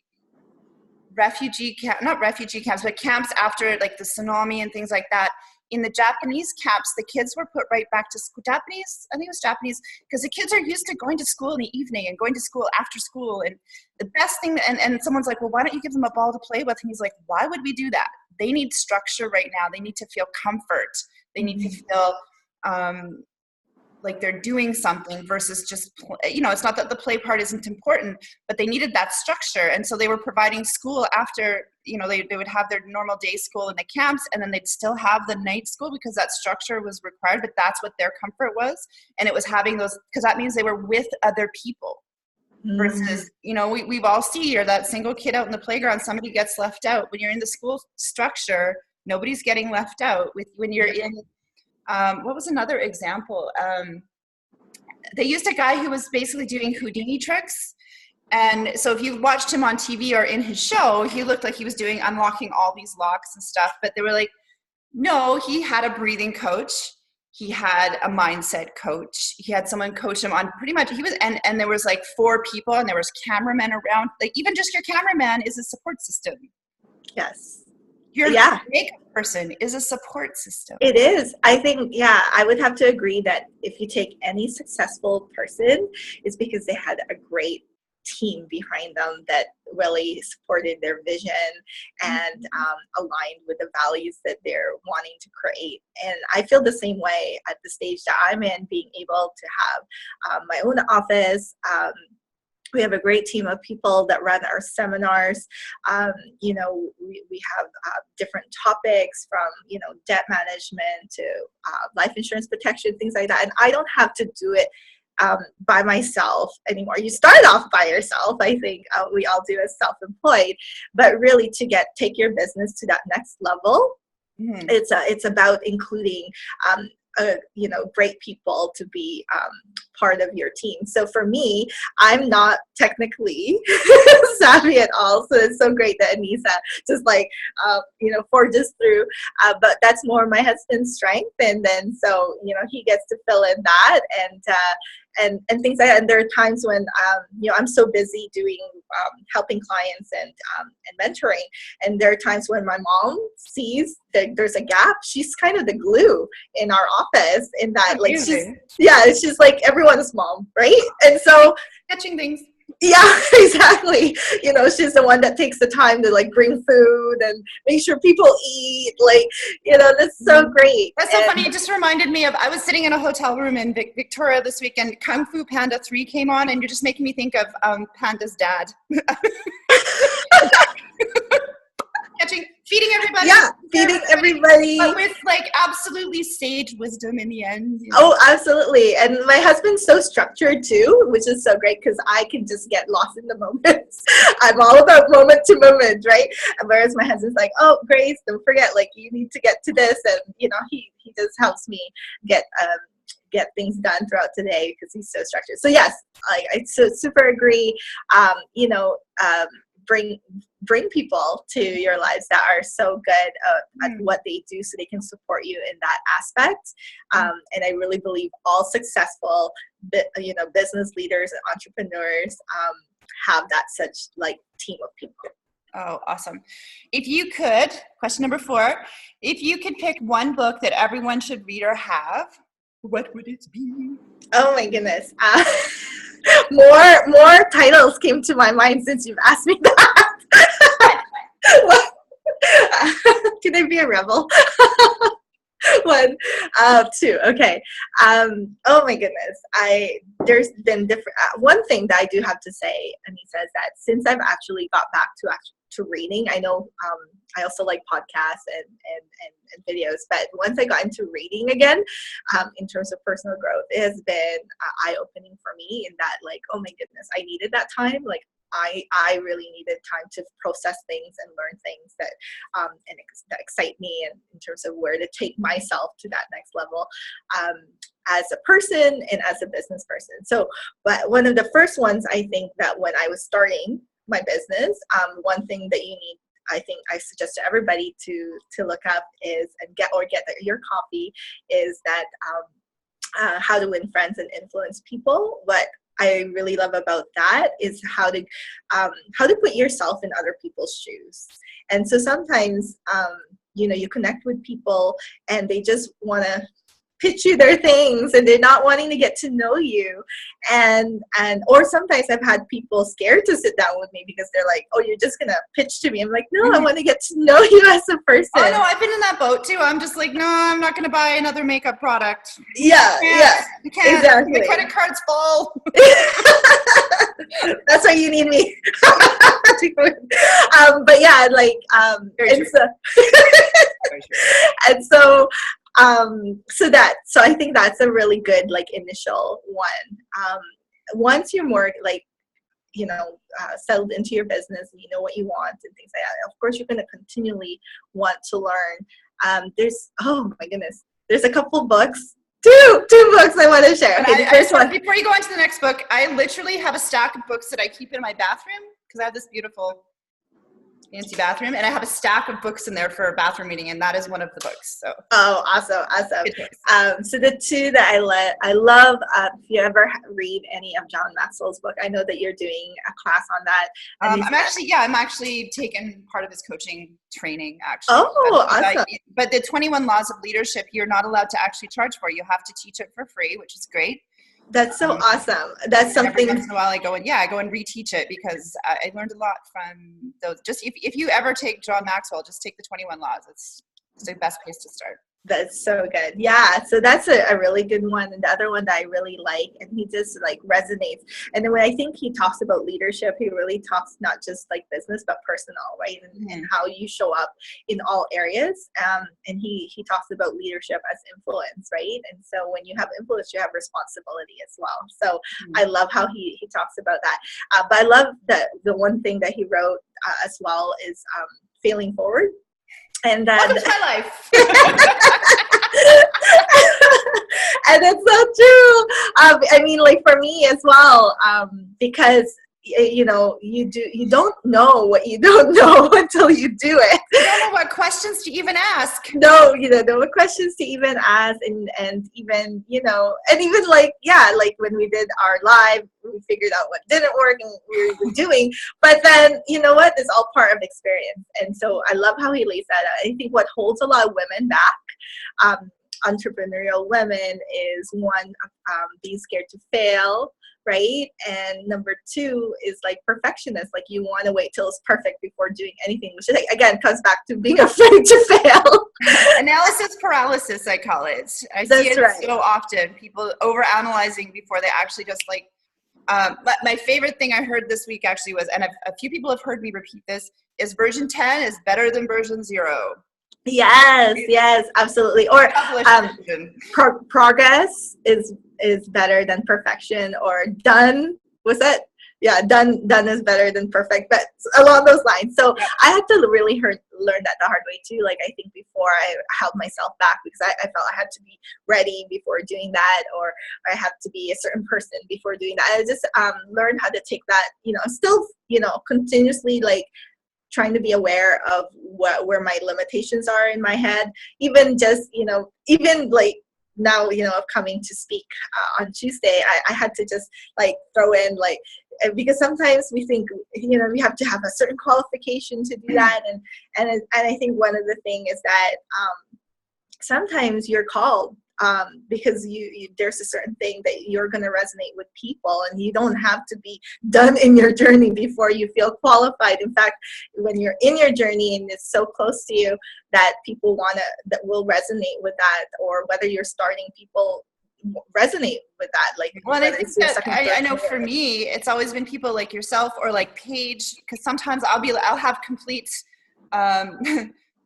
not refugee camps, but camps after like the tsunami and things like that. In the Japanese camps, the kids were put right back to school. I think it was Japanese, because the kids are used to going to school in the evening and going to school after school. And the best thing, and someone's like, well, why don't you give them a ball to play with? And he's like, why would we do that? They need structure right now. They need to feel comfort. They need to feel like they're doing something versus just, it's not that the play part isn't important, but they needed that structure. And so they were providing school after, they would have their normal day school in the camps, and then they'd still have the night school because that structure was required, but that's what their comfort was. And it was having those, because that means they were with other people versus, we've all seen, you're that single kid out in the playground, somebody gets left out. When you're in the school structure, nobody's getting left out. When you're in, what was another example? They used a guy who was basically doing Houdini tricks. And so if you watched him on TV or in his show, he looked like he was unlocking all these locks and stuff. But they were like, no, he had a breathing coach. He had a mindset coach. He had someone coach him on pretty much, and there was like 4 people, and there was cameramen around. Like, even just your cameraman is a support system.
Yes.
Your makeup person is a support system.
It is. I think, I would have to agree that if you take any successful person, it's because they had a great team behind them that really supported their vision and aligned with the values that they're wanting to create. And I feel the same way at the stage that I'm in, being able to have my own office. We have a great team of people that run our seminars. We have different topics from, debt management to life insurance protection, things like that. And I don't have to do it by myself anymore. You start off by yourself. I think we all do as self-employed, but really to take your business to that next level, it's about including great people to be part of your team. So for me, I'm not technically savvy at all. So it's so great that Anyssa just forges through. But that's more my husband's strength. And then, so, he gets to fill in that and things like that. And there are times when, I'm so busy doing, helping clients and mentoring. And there are times when my mom sees that there's a gap. She's kind of the glue in our office in that, it's just like everyone's mom, right? And so
catching things.
Yeah, exactly. She's the one that takes the time to bring food and make sure people eat. That's so great.
That's so funny. It just reminded me of, I was sitting in a hotel room in Victoria this week, and Kung Fu Panda 3 came on, and you're just making me think of Panda's dad. Feeding everybody.
Yeah, feeding everybody.
But with absolutely sage wisdom in the end.
Oh, absolutely. And my husband's so structured too, which is so great because I can just get lost in the moments. I'm all about moment to moment, right? Whereas my husband's like, oh, Grace, don't forget, you need to get to this. And, he just helps me get things done throughout today because he's so structured. So yes, I super agree. Bring people to your lives that are so good at what they do so they can support you in that aspect. And I really believe all successful, business leaders and entrepreneurs have that such team of people.
Oh, awesome. If you could, question number 4, if you could pick one book that everyone should read or have, what would it be?
Oh my goodness. More titles came to my mind since you've asked me that. Can I be a rebel? 1, 2. Okay. Oh my goodness. There's been different. One thing that I do have to say, Anyssa, is that since I've actually got back to reading, I know I also like podcasts and videos, but once I got into reading again, in terms of personal growth, it has been eye-opening for me in that, oh my goodness, I needed that time. I really needed time to process things and learn things that excite me, and in terms of where to take myself to that next level as a person and as a business person. So, but one of the first ones, I think that when I was starting my business, one thing that you need, I think I suggest to everybody to look up is, and get your copy, is that How to Win Friends and Influence People. What I really love about that is how to put yourself in other people's shoes. And so sometimes, you connect with people and they just want to pitch you their things and they're not wanting to get to know you. Or sometimes I've had people scared to sit down with me because they're like, oh, you're just going to pitch to me. I'm like, no, I want to get to know you as a person.
Oh, no, I've been in that boat too. I'm just like, no, I'm not going to buy another makeup product.
Yeah,
you can't.
Exactly.
The credit card's full.
That's why you need me. But yeah, so I think that's a really good initial one. Once you're more settled into your business and you know what you want and things like that, of course you're going to continually want to learn. There's a couple books. Two books I want to share. Okay, the first one.
Before you go on to the next book, I literally have a stack of books that I keep in my bathroom because I have this beautiful fancy bathroom, and I have a stack of books in there for a bathroom meeting, and that is one of the books. So.
Oh, awesome! So the two that I love. If you ever read any of John Maxwell's book, I know that you're doing a class on that.
I'm actually taking part of his coaching training. Actually,
awesome!
But the 21 Laws of Leadership, you're not allowed to actually charge for. You have to teach it for free, which is great.
That's so awesome. That's something.
Every once in a while, I go and reteach it because I learned a lot from those. Just if you ever take John Maxwell, just take the 21 Laws. It's the best place to start.
That's so good. Yeah. So that's a really good one. And the other one that I really like, and he just resonates. And then when I think he talks about leadership, he really talks not just business, but personal, right? And how you show up in all areas. And he talks about leadership as influence, right? And so when you have influence, you have responsibility as well. So I love how he talks about that. But I love that the one thing that he wrote as well is failing forward. And
welcome to my life.
And it's so true. I mean, like for me as well, because you know, you don't know what you don't know until you do it.
You don't know what questions to even ask.
No, you know, there were questions to even ask, and even, you know, and even like, yeah, like when we did our live, we figured out what didn't work and we were doing. But then, you know what, it's all part of experience. And so I love how he lays that out. I think what holds a lot of women back, entrepreneurial women, is one, being scared to fail, right? And number two is like perfectionist. Like you want to wait till it's perfect before doing anything, which like, again comes back to being afraid to fail.
Analysis paralysis, I call it. I
That's
see it
right.
so often. People overanalyzing before they actually just like. But my favorite thing I heard this week actually was, and a few people have heard me repeat this, is version 10 is better than version 0.
Yes, absolutely. Or progress is better than perfection, or done. Was that? Yeah, done is better than perfect, but along those lines. So I had to really learn that the hard way too. Like I think before I held myself back because I felt I had to be ready before doing that, or I had to be a certain person before doing that. I just learned how to take that, you know, still, you know, continuously like trying to be aware of where my limitations are in my head. Even just, you know, even like now, you know, of coming to speak on Tuesday, I had to just like throw in like, because sometimes we think, you know, we have to have a certain qualification to do that. And I think one of the things is that sometimes you're called because you there's a certain thing that you're going to resonate with people, and you don't have to be done in your journey before you feel qualified. In fact, when you're in your journey and it's so close to you that people that will resonate with that, or whether you're starting, people resonate with that. Like,
well, I think that I know for me, it's always been people like yourself or like Paige, because sometimes I'll have complete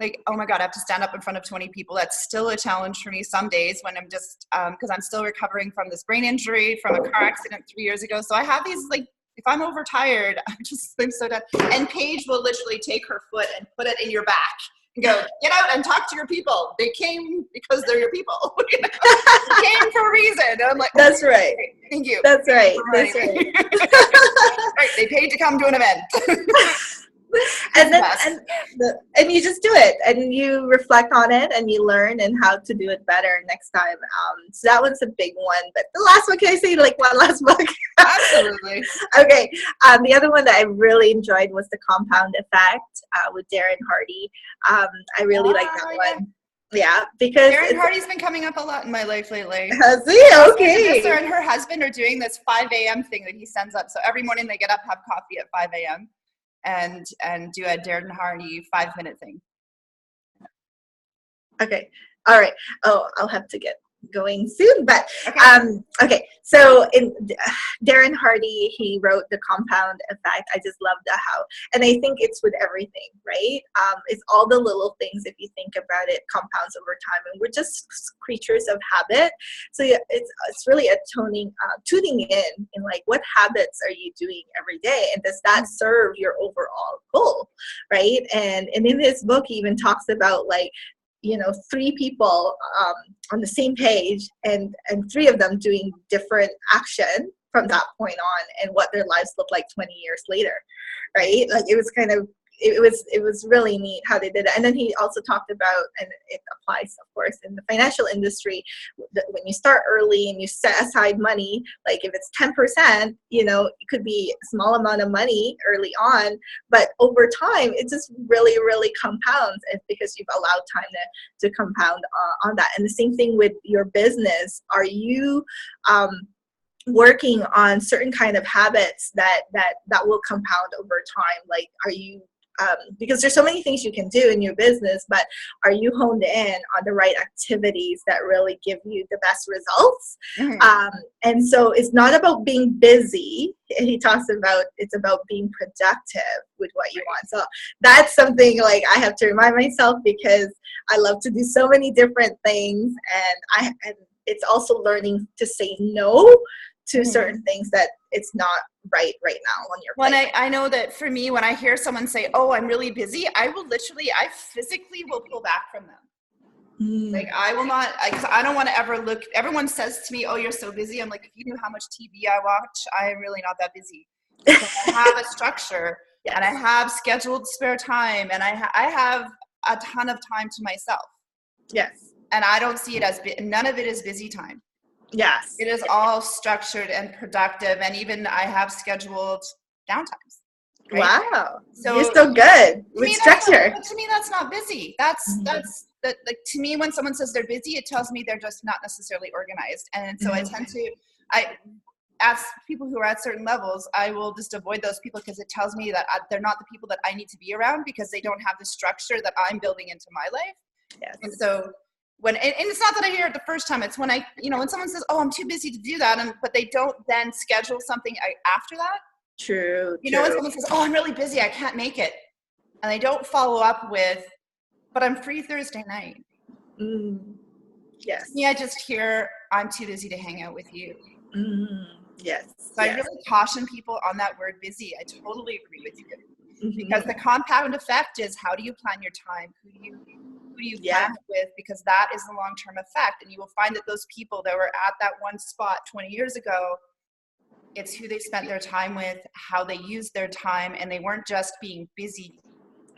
like, oh my God, I have to stand up in front of 20 people. That's still a challenge for me some days when I'm just, because I'm still recovering from this brain injury from a car accident 3 years ago. So I have these, like, if I'm overtired, I'm so done. And Paige will literally take her foot and put it in your back and go, get out and talk to your people. They came because they're your people. You know? They came for a reason. And I'm like,
that's right.
Thank you.
That's right. That's right.
Right. They paid to come to an event.
And then and you just do it, and you reflect on it, and you learn and how to do it better next time. So that one's a big one. But the last one, can I say like one last book?
Absolutely.
Okay. The other one that I really enjoyed was The Compound Effect with Darren Hardy. I really like that one. Yeah, because
Darren Hardy's been coming up a lot in my life lately.
Has he? Okay.
Her and her husband are doing this 5 a.m. thing that he sends up. So every morning they get up, have coffee at 5 a.m. and do a Darren Hardy 5-minute thing.
Okay. All right. Oh, I'll have to get going soon, but okay. So in Darren Hardy, he wrote The Compound Effect. I just loved how, and I think it's with everything, right? It's all the little things, if you think about it, compounds over time, and we're just creatures of habit. So yeah, it's really a tuning in like, what habits are you doing every day, and does that serve your overall goal, right? And in his book, he even talks about like, you know, 3 people on the same page, and 3 of them doing different action from that point on, and what their lives look like 20 years later, right? Like it was kind of, it was really neat how they did it. And then he also talked about, and it applies, of course, in the financial industry, that when you start early and you set aside money, like if it's 10%, you know, it could be a small amount of money early on, but over time, it just really, really compounds, because you've allowed time to compound on that. And the same thing with your business. Are you working on certain kind of habits that will compound over time? Like, are you because there's so many things you can do in your business, but are you honed in on the right activities that really give you the best results? Mm-hmm. And so it's not about being busy. He talks about, it's about being productive with what you want. So that's something like I have to remind myself, because I love to do so many different things, and it's also learning to say no to certain things that it's not right now on your plate.
Well, I know that for me, when I hear someone say, oh, I'm really busy, I physically will pull back from them. Like I will not, because I don't want to ever look, everyone says to me, oh, you're so busy. I'm like, if you knew how much TV I watch, I am really not that busy. So I have a structure and I have scheduled spare time and I have a ton of time to myself.
Yes.
And I don't see it as, none of it is busy time.
Yes.
It is all structured and productive. And even I have scheduled downtimes. Right?
Wow.
So
you're so good with structure.
To me, that's not busy. That's like, to me, when someone says they're busy, it tells me they're just not necessarily organized. And so I tend to, ask people who are at certain levels, I will just avoid those people because it tells me that they're not the people that I need to be around because they don't have the structure that I'm building into my life.
Yes.
And so and it's not that I hear it the first time, it's when when someone says, oh, I'm too busy to do that, but they don't then schedule something after that.
True.
When someone says, oh, I'm really busy, I can't make it. And they don't follow up with, but I'm free Thursday night.
Yes.
Yeah, I just hear, I'm too busy to hang out with you.
Yes.
So I really caution people on that word busy. I totally agree with you. Because the compound effect is, how do you plan your time? Who do you plan it with? Because that is the long-term effect. And you will find that those people that were at that one spot 20 years ago, it's who they spent their time with, how they used their time, and they weren't just being busy.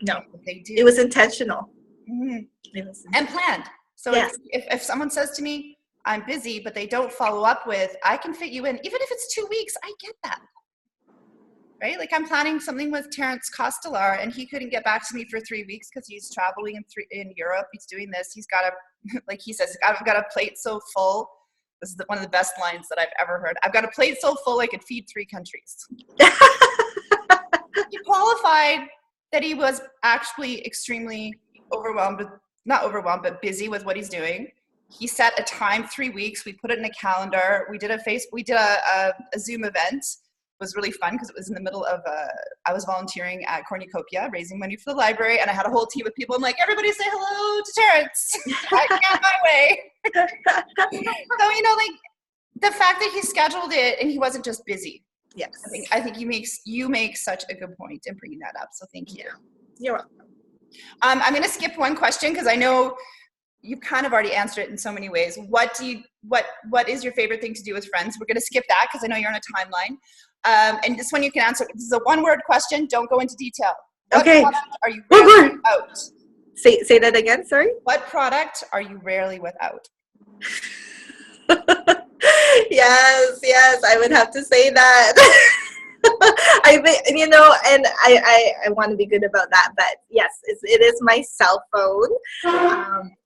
No,
they do.
It was intentional.
And planned. So if someone says to me, I'm busy, but they don't follow up with, I can fit you in, even if it's 2 weeks, I get that. Right? Like I'm planning something with Terrence Costellar and he couldn't get back to me for 3 weeks because he's traveling in Europe. He's doing this. He's got like he says, I've got a plate so full. This is one of the best lines that I've ever heard. I've got a plate so full I could feed 3 countries. He qualified that he was actually extremely not overwhelmed, but busy with what he's doing. He set a time, 3 weeks. We put it in a calendar. We did a Zoom event. It was really fun because it was in the middle of I was volunteering at Cornucopia, raising money for the library, and I had a whole team of people. I'm like, everybody say hello to Terrence. I got my way. So, like the fact that he scheduled it and he wasn't just busy.
Yes.
I think you make such a good point in bringing that up. So thank you.
You're welcome.
I'm going to skip one question because I know you kind of already answered it in so many ways. What is your favorite thing to do with friends? We're going to skip that because I know you're on a timeline. And this one you can answer. This is a one-word question. Don't go into detail. What product are you rarely without?
Say that again. Sorry.
What product are you rarely without?
Yes, I would have to say that. I think, and I want to be good about that, but yes, it is my cell phone.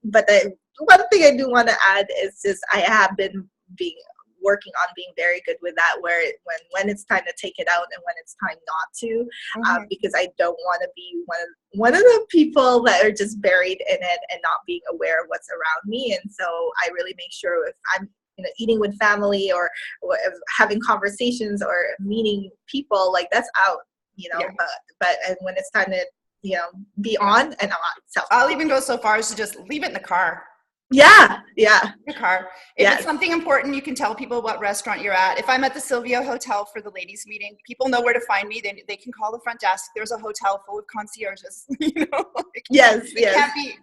But the one thing I do want to add is just I have been working on being very good with that, where when it's time to take it out and when it's time not to, because I don't want to be one of the people that are just buried in it and not being aware of what's around me. And so I really make sure if I'm eating with family or having conversations or meeting people, like that's out, but and when it's time to be on and on. So
I'll even go so far as to just leave it in the car.
Yeah.
The car. If it's something important, you can tell people what restaurant you're at. If I'm at the Sylvia Hotel for the ladies' meeting, people know where to find me. They can call the front desk. There's a hotel full of concierges.
Yes.
Can't be.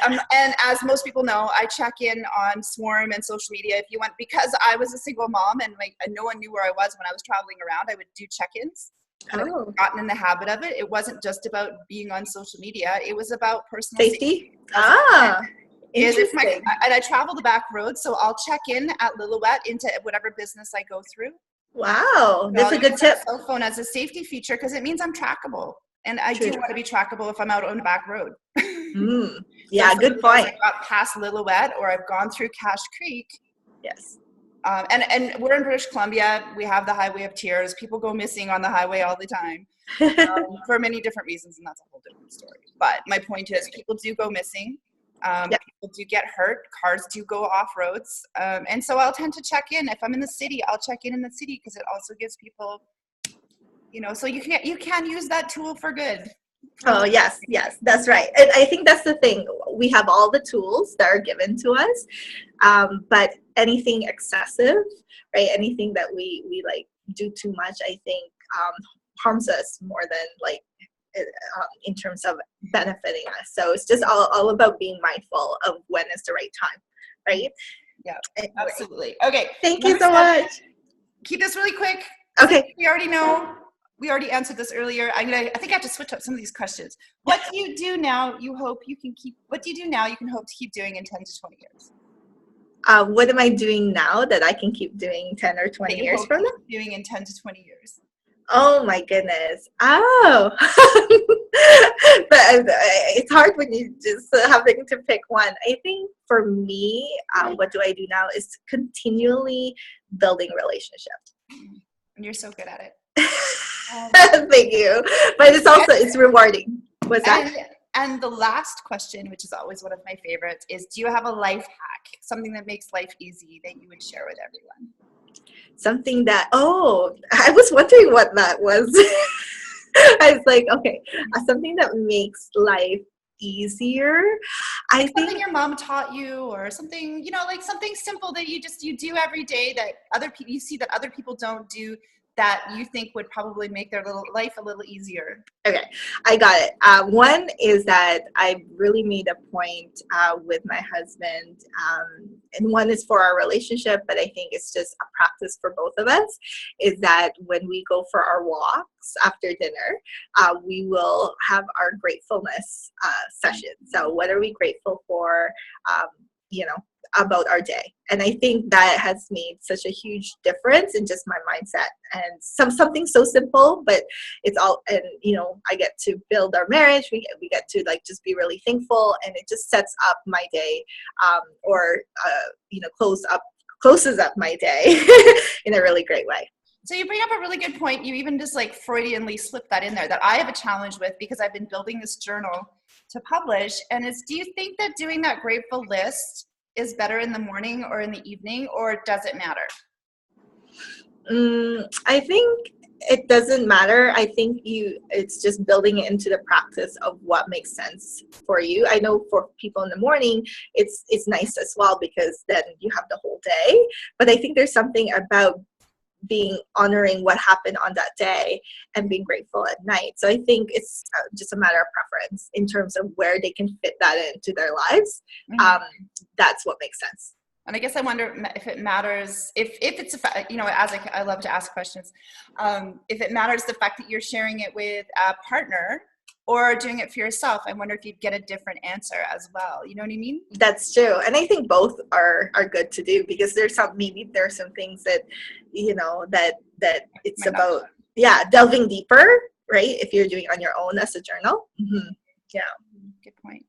And as most people know, I check in on Swarm and social media. Because I was a single mom and no one knew where I was when I was traveling around, I would do check-ins. And I've gotten in the habit of it. It wasn't just about being on social media. It was about personal safety. And I travel the back roads, so I'll check in at Lillooet into whatever business I go through.
Wow, that's a good tip.
Cell phone as a safety feature because it means I'm trackable, and I do want to be trackable if I'm out on the back road.
Yeah, so good point.
I've got past Lillooet or I've gone through Cache Creek.
Yes.
And we're in British Columbia. We have the Highway of Tears. People go missing on the highway all the time for many different reasons, and that's a whole different story. But my point is, people do go missing. People do get hurt. Cars do go off roads. And so I'll tend to check in. If I'm in the city, I'll check in the city because it also gives people, so you can use that tool for good.
Oh, yes, that's right. And I think that's the thing. We have all the tools that are given to us, but anything excessive, right? Anything that we do too much, I think harms us more than in terms of benefiting us. So it's just all about being mindful of when is the right time, right?
Yeah,
anyway.
Absolutely. Okay.
Thank you so much.
Keep this really quick.
Okay.
We already know. We already answered this earlier. I think I have to switch up some of these questions. What do you do now? What do you do now? You can hope to keep doing in 10 to 20 years.
What am I doing now that I can keep doing 10 or 20 years from now?
Doing in 10 to 20 years.
Oh my goodness. Oh. But it's hard when you just having to pick one. I think for me, what do I do now is continually building relationships.
And you're so good at it.
Thank you. But it's rewarding. What's that?
And the last question, which is always one of my favorites, is do you have a life hack, something that makes life easy that you would share with everyone?
Something that, I was wondering what that was. I was like, okay, something that makes life easier. I think
something your mom taught you, or something, like something simple that you do every day that you see that other people don't do, that you think would probably make their little life a little easier.
Okay, I got it. One is that I really made a point with my husband, and one is for our relationship, but I think it's just a practice for both of us, is that when we go for our walks after dinner, we will have our gratefulness session. So what are we grateful for, about our day? And I think that has made such a huge difference in just my mindset, and something so simple, but it's all, and I get to build our marriage. We get to just be really thankful, and it just sets up my day, closes up my day in a really great way.
So you bring up a really good point. You even just Freudianly slipped that in there, that I have a challenge with, because I've been building this journal to publish. And do you think that doing that grateful list is better in the morning or in the evening, or does it matter?
I think it doesn't matter. I think it's just building it into the practice of what makes sense for you. I know for people in the morning, it's nice as well, because then you have the whole day. But I think there's something about honoring what happened on that day and being grateful at night. So I think it's just a matter of preference in terms of where they can fit that into their lives. Mm-hmm. That's what makes sense.
And I guess I wonder if it matters, if it's, as I love to ask questions, if it matters the fact that you're sharing it with a partner or doing it for yourself. I wonder if you'd get a different answer as well. You know what I mean?
That's true. And I think both are good to do, because there's some things that, that it's about, delving deeper, right? If you're doing it on your own as a journal. Mm-hmm. Yeah.
Good point.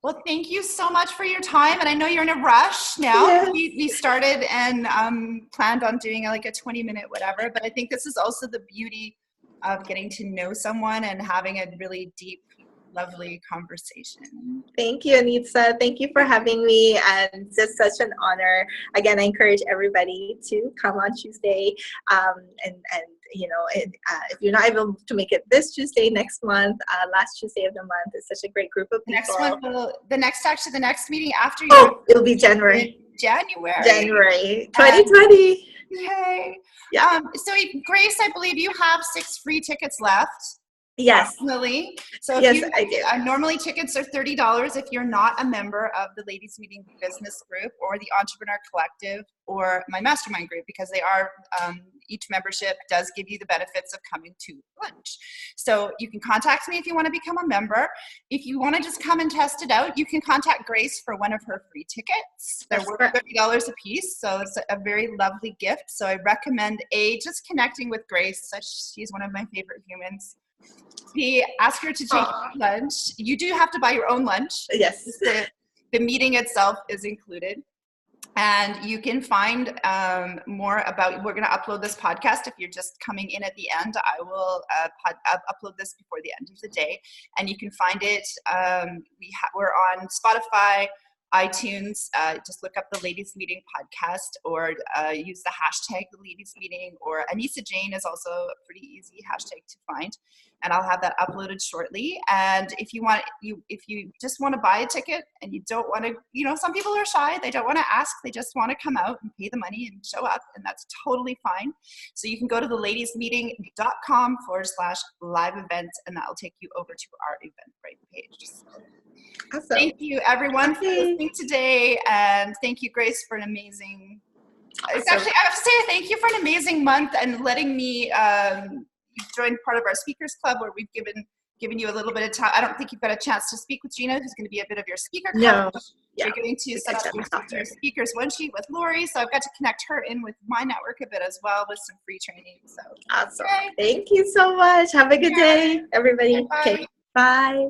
Well, thank you so much for your time. And I know you're in a rush now. Yes. We started and planned on doing a 20-minute whatever, but I think this is also the beauty of getting to know someone and having a really deep, lovely conversation.
Thank you, Anyssa. Thank you for having me, and it's just such an honor. Again, I encourage everybody to come on Tuesday, if you're not able to make it this Tuesday, next month, last Tuesday of the month, is such a great group of people.
The next meeting after
it'll be January.
January
2020.
Yay.
Yeah.
So Grace, I believe you have 6 free tickets left.
Yes.
Lily. So
yes, I do.
Normally tickets are $30 if you're not a member of the Ladies Meeting Business Group or the Entrepreneur Collective or my mastermind group, because they are, each membership does give you the benefits of coming to lunch. So you can contact me if you want to become a member. If you want to just come and test it out, you can contact Grace for one of her free tickets. They're worth $30 a piece, so it's a very lovely gift. So I recommend just connecting with Grace. She's one of my favorite humans. Ask her to take lunch. You do have to buy your own lunch.
Yes.
The meeting itself is included. And you can find more about, we're going to upload this podcast. If you're just coming in at the end, I will upload this before the end of the day. And you can find it. We're on Spotify, iTunes. Just look up the Ladies Meeting podcast, or use the hashtag the Ladies Meeting, or Anyssa Jane is also a pretty easy hashtag to find. and I'll have that uploaded shortly. And if you just want to buy a ticket and you don't want to, some people are shy, they don't want to ask, they just want to come out and pay the money and show up, and that's totally fine. So you can go to theladiesmeeting.com/live events, and that'll take you over to our Eventbrite page. So
Awesome.
thank you everyone for listening today, and thank you, Grace, for an amazing, it's actually, I have to say thank you for an amazing month and letting me join part of our speakers club, where we've given you a little bit of time. I don't think you've got a chance to speak with Gina, who's going to be a bit of your speaker coach.
No.
You're going to set up your speakers one sheet with Lori, so I've got to connect her in with my network a bit as well with some free training. So
awesome. Okay. Thank you so much. Have a good day, everybody.
Bye.
Okay. Bye.